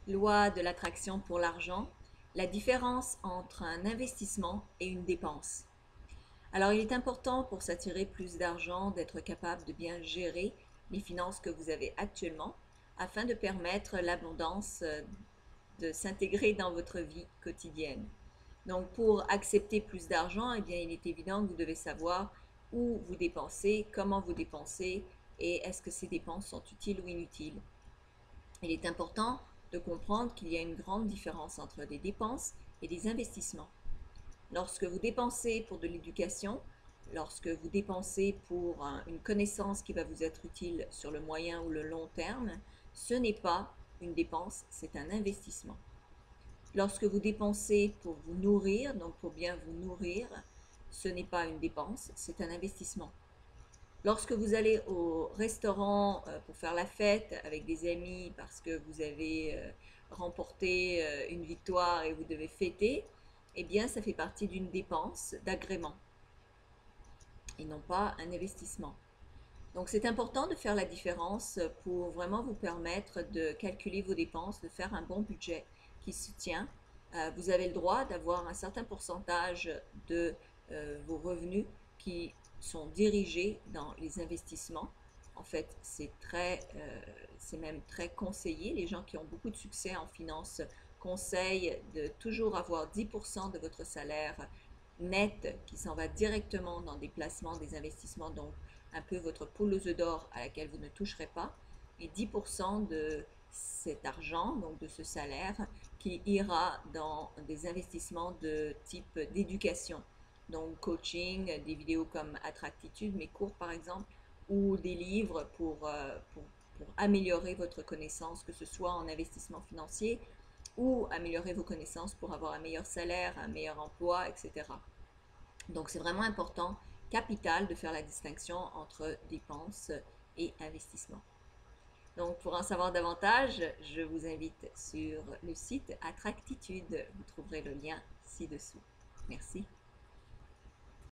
Loi de l'attraction pour l'argent, la différence entre un investissement et une dépense. Alors, il est important pour s'attirer plus d'argent d'être capable de bien gérer les finances que vous avez actuellement afin de permettre l'abondance de s'intégrer dans votre vie quotidienne. Donc, pour accepter plus d'argent, eh bien, il est évident que vous devez savoir où vous dépensez, comment vous dépensez et est-ce que ces dépenses sont utiles ou inutiles. Il est important de comprendre qu'il y a une grande différence entre des dépenses et des investissements. Lorsque vous dépensez pour de l'éducation, lorsque vous dépensez pour une connaissance qui va vous être utile sur le moyen ou le long terme, ce n'est pas une dépense, c'est un investissement. Lorsque vous dépensez pour vous nourrir, donc pour bien vous nourrir, ce n'est pas une dépense, c'est un investissement. Lorsque vous allez au restaurant pour faire la fête avec des amis parce que vous avez remporté une victoire et vous devez fêter, eh bien ça fait partie d'une dépense d'agrément et non pas un investissement. Donc c'est important de faire la différence pour vraiment vous permettre de calculer vos dépenses, de faire un bon budget qui se tient. Vous avez le droit d'avoir un certain pourcentage de vos revenus qui sont dirigés dans les investissements. En fait, c'est même très conseillé. Les gens qui ont beaucoup de succès en finance conseillent de toujours avoir 10% de votre salaire net qui s'en va directement dans des placements, des investissements, donc un peu votre poule aux œufs d'or à laquelle vous ne toucherez pas, et 10% de cet argent, donc de ce salaire, qui ira dans des investissements de type d'éducation, donc coaching, des vidéos comme Attractitude, mes cours par exemple, ou des livres pour améliorer votre connaissance, que ce soit en investissement financier ou améliorer vos connaissances pour avoir un meilleur salaire, un meilleur emploi, etc. Donc c'est vraiment important, capital, de faire la distinction entre dépenses et investissement. Donc pour en savoir davantage, je vous invite sur le site Attractitude. Vous trouverez le lien ci-dessous. Merci.